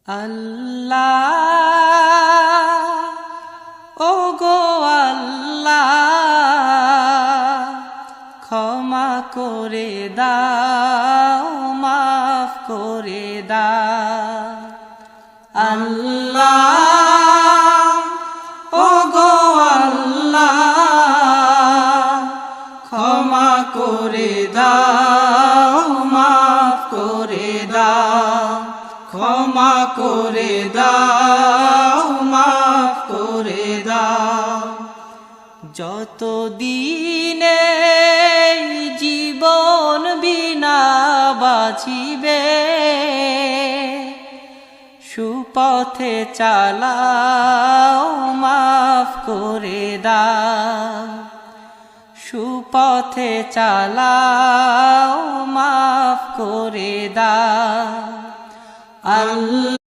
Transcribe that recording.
আল্লাহ ও গো আল্লাহ ক্ষমা করে দাও মাফ করে দাও আল্লাহ ও গো আল্লাহ ক্ষমা করে দাও মাফ করে দাও ক্ষমা করে দাও মাফ করে দাও যতদিনে জীবন বিনা বাঁচিবে সুপথে চালাও মাফ করে দাও সুপথে চালাও মাফ করে দাও আল্লাহ